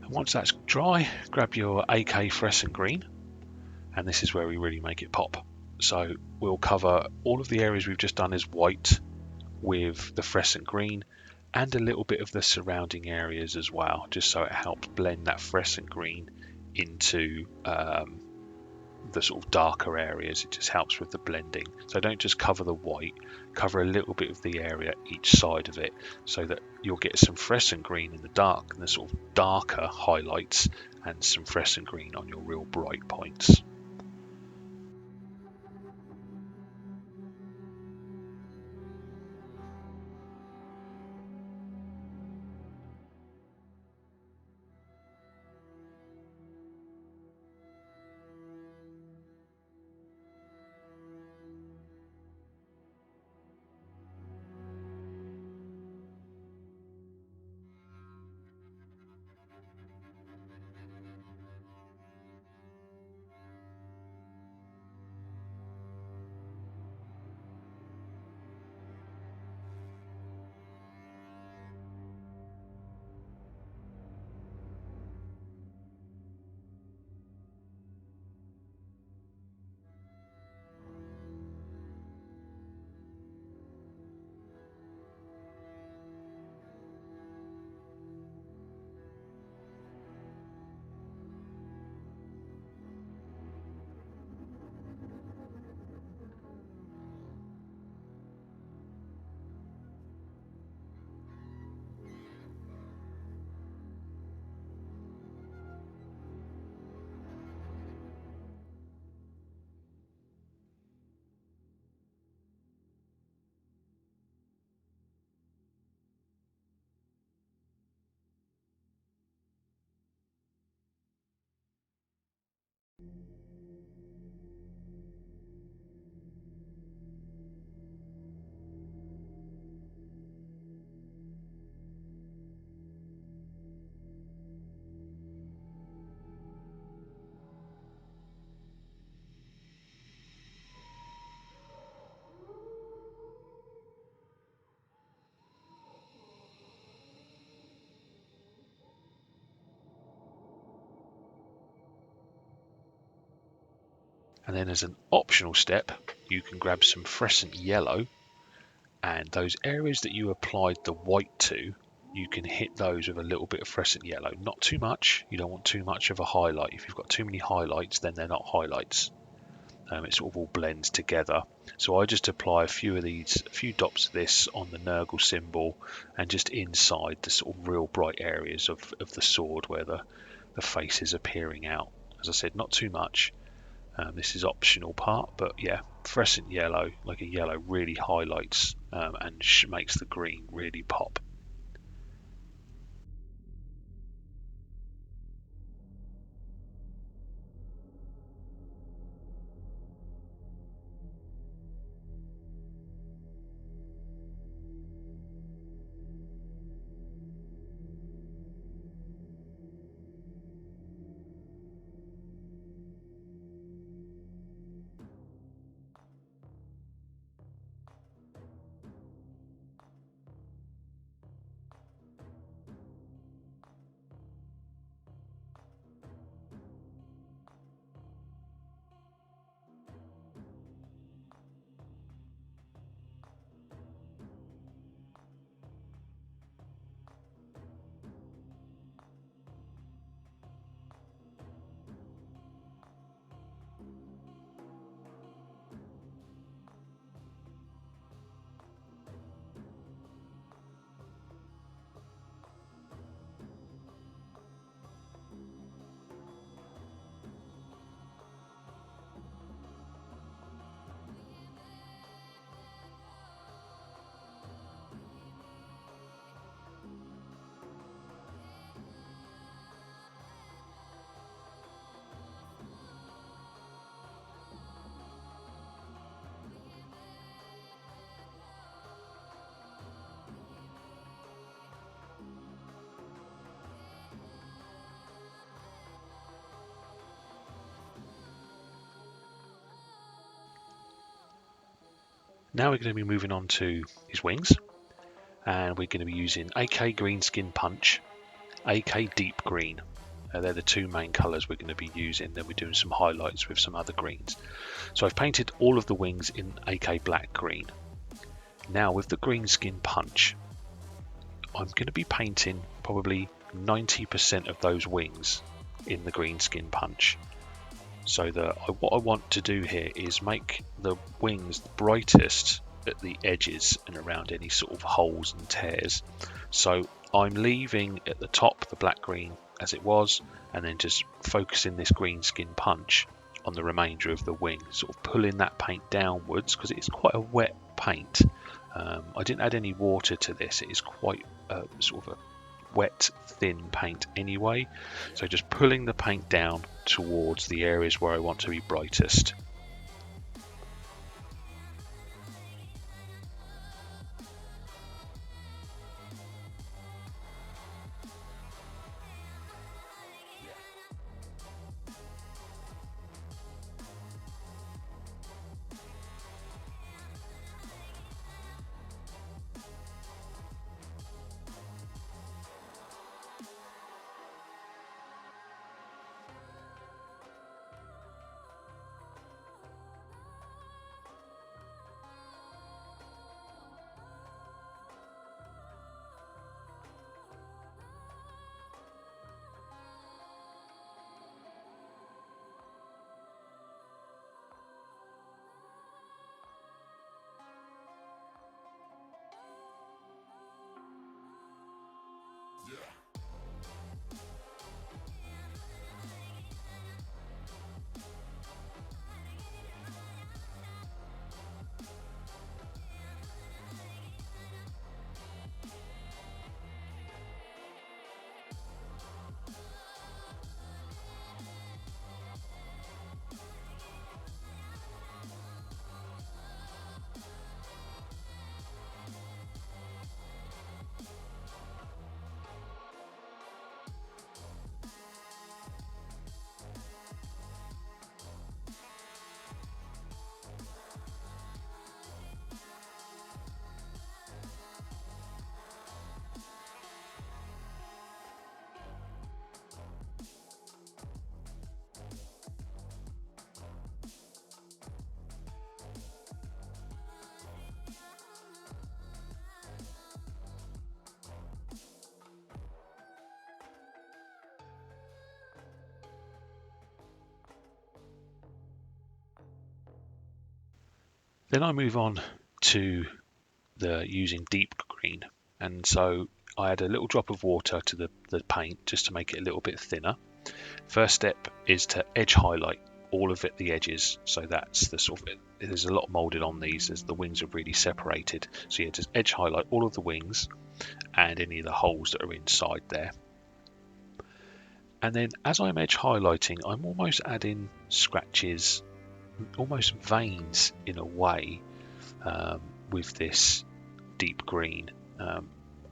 Once that's dry, grab your AK fluorescent green, and this is where we really make it pop. So we'll cover all of the areas we've just done as white with the fluorescent green, and a little bit of the surrounding areas as well, just so it helps blend that fluorescent green into the sort of darker areas. It just helps with the blending. So don't just cover the white, cover a little bit of the area each side of it, so that you'll get some fluorescent green in the dark and the sort of darker highlights, and some fluorescent green on your real bright points. And then as an optional step, you can grab some fluorescent yellow, and those areas that you applied the white to, you can hit those with a little bit of fluorescent yellow. Not too much, you don't want too much of a highlight. If you've got too many highlights, then they're not highlights. It sort of all blends together. So I just apply a few dots of this on the Nurgle symbol, and just inside the sort of real bright areas of the sword where the face is appearing out. As I said, not too much. This is optional part, but yeah, fluorescent yellow, like a yellow, really highlights and makes the green really pop. Now we're going to be moving on to his wings, and we're going to be using AK Green Skin Punch, AK Deep Green. They're the two main colours we're going to be using. Then we're doing some highlights with some other greens. So I've painted all of the wings in AK Black Green. Now with the Green Skin Punch, I'm going to be painting probably 90% of those wings in the Green Skin Punch. So what I want to do here is make the wings brightest at the edges and around any sort of holes and tears. So I'm leaving at the top the black green as it was, and then just focusing this Green Skin Punch on the remainder of the wing, sort of pulling that paint downwards because it's quite a wet paint. I didn't add any water to this. It is quite sort of a wet, thin paint anyway. So just pulling the paint down towards the areas where I want to be brightest. Then I move on to the using deep green, and so I add a little drop of water to the paint just to make it a little bit thinner. First step is to edge highlight all of it, the edges, so that's the sort of there's a lot molded on these as the wings are really separated. So yeah, just edge highlight all of the wings and any of the holes that are inside there. And then as I'm edge highlighting, I'm almost adding scratches, almost veins in a way, with this deep green,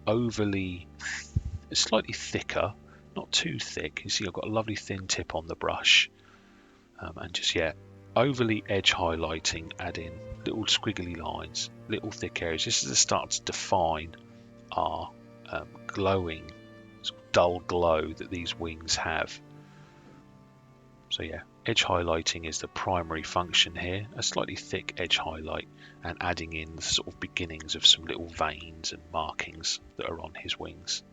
overly, slightly thicker, not too thick. You see I've got a lovely thin tip on the brush, and just overly edge highlighting, adding little squiggly lines, little thick areas. This is to start to define our glowing, dull glow that these wings have. So yeah, edge highlighting is the primary function here, a slightly thick edge highlight, and adding in the sort of beginnings of some little veins and markings that are on his wings.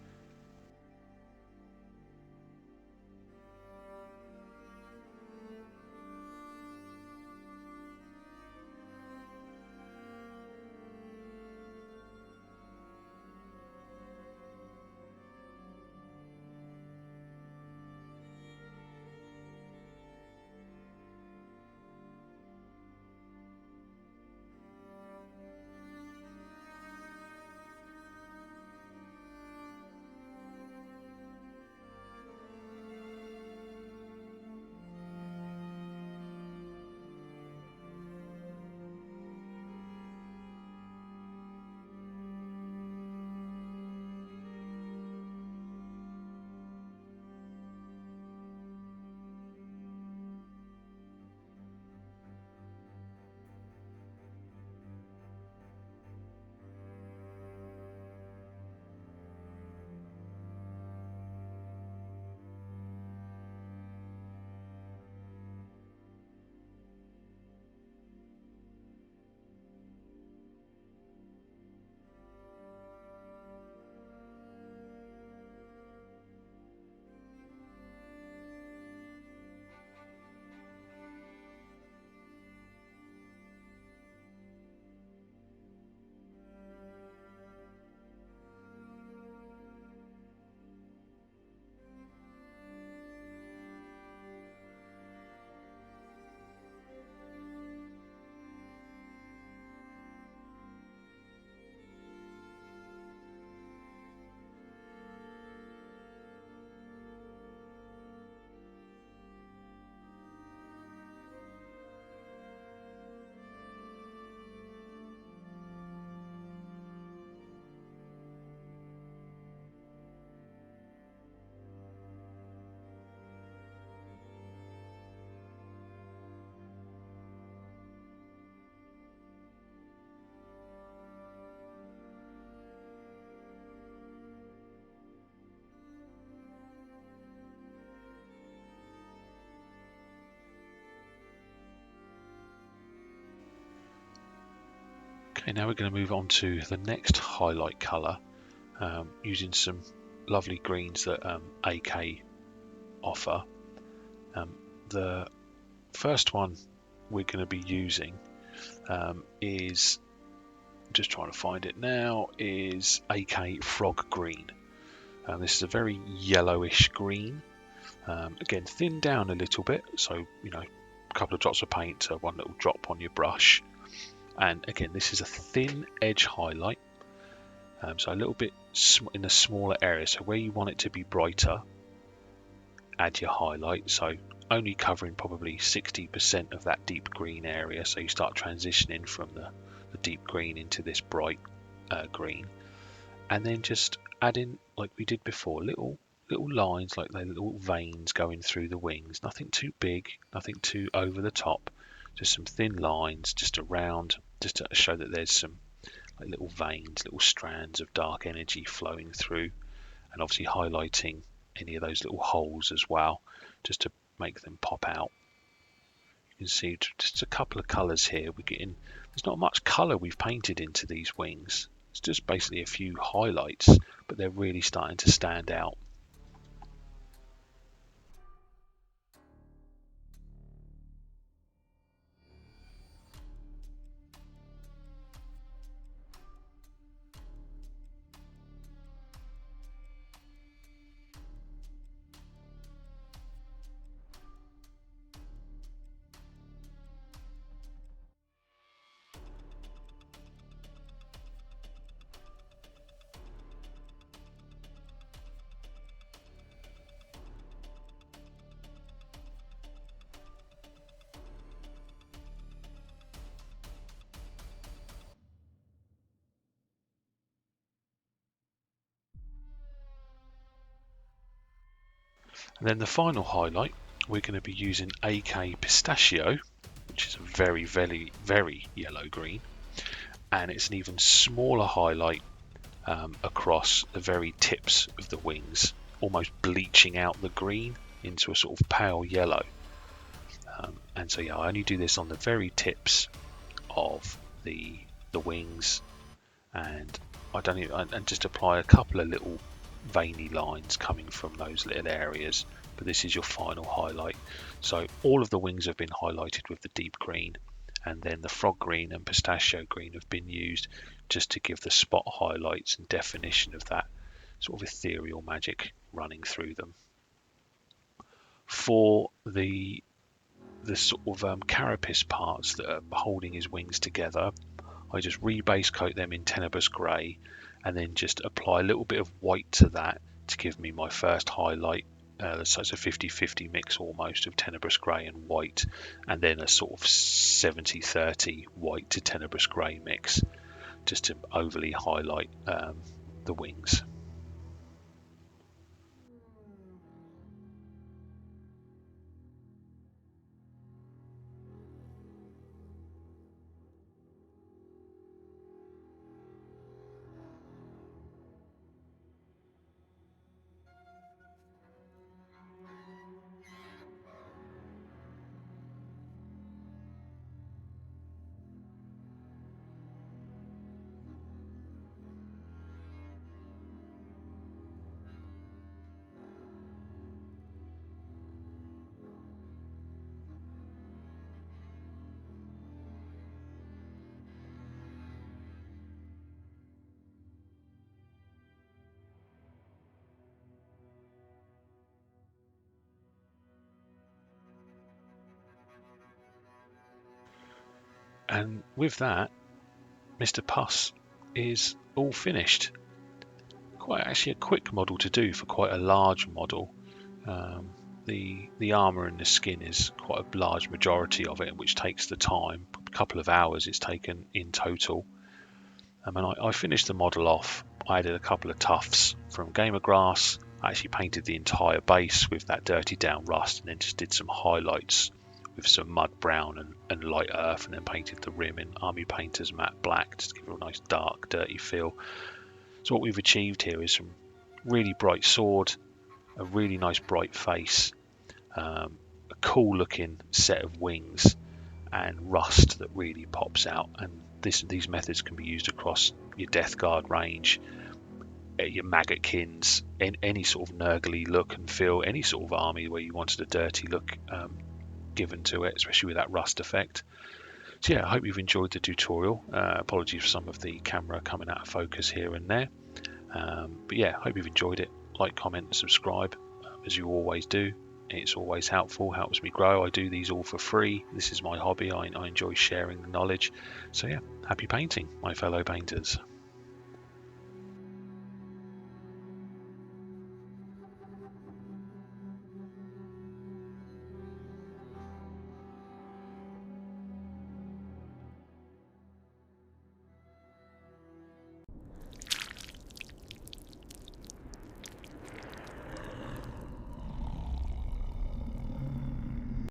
Okay, now we're going to move on to the next highlight colour, using some lovely greens that AK offer. The first one we're going to be using is, just trying to find it now, is AK Frog Green. This is a very yellowish green, again thinned down a little bit, so a couple of drops of paint, one little drop on your brush, and again this is a thin edge highlight, so a little bit in a smaller area, so where you want it to be brighter, add your highlight, so only covering probably 60% of that deep green area, so you start transitioning from the deep green into this bright green, and then just add in, like we did before, little lines, like little veins going through the wings, nothing too big, nothing too over the top, just some thin lines just around, just to show that there's some like little veins, little strands of dark energy flowing through, and obviously highlighting any of those little holes as well, just to make them pop out. You can see just a couple of colours here. There's not much colour we've painted into these wings. It's just basically a few highlights, but they're really starting to stand out. And then the final highlight, we're going to be using AK Pistachio, which is a very, very, very yellow green, and it's an even smaller highlight across the very tips of the wings, almost bleaching out the green into a sort of pale yellow. And so I only do this on the very tips of the wings, and and just apply a couple of little veiny lines coming from those little areas, but this is your final highlight. So all of the wings have been highlighted with the deep green, and then the frog green and pistachio green have been used just to give the spot highlights and definition of that sort of ethereal magic running through them. For the sort of carapace parts that are holding his wings together, I just rebase coat them in Tenebrous Grey, and then just apply a little bit of white to that to give me my first highlight. So it's a 50-50 mix almost of Tenebrous Grey and white, and then a sort of 70-30 white to Tenebrous Grey mix, just to overly highlight the wings. And with that, Mr. Pust is all finished. Quite actually a quick model to do for quite a large model. The armour and the skin is quite a large majority of it, which takes the time. A couple of hours it's taken in total. And I finished the model off. I added a couple of tufts from Gamer Grass. I actually painted the entire base with that dirty down rust, and then just did some highlights with some mud brown and light earth, and then painted the rim in Army Painter's matte black just to give it a nice dark, dirty feel. So what we've achieved here is some really bright sword, a really nice bright face, a cool looking set of wings, and rust that really pops out. And these methods can be used across your Death Guard range, your Maggotkins, any sort of Nurgle look and feel, any sort of army where you wanted a dirty look given to it, especially with that rust effect. So yeah, I hope you've enjoyed the tutorial. Apologies for some of the camera coming out of focus here and there. But yeah, hope you've enjoyed it. Like, comment, subscribe, as you always do. It's always helpful, helps me grow. I do these all for free. This is my hobby. I enjoy sharing the knowledge. So yeah, happy painting, my fellow painters.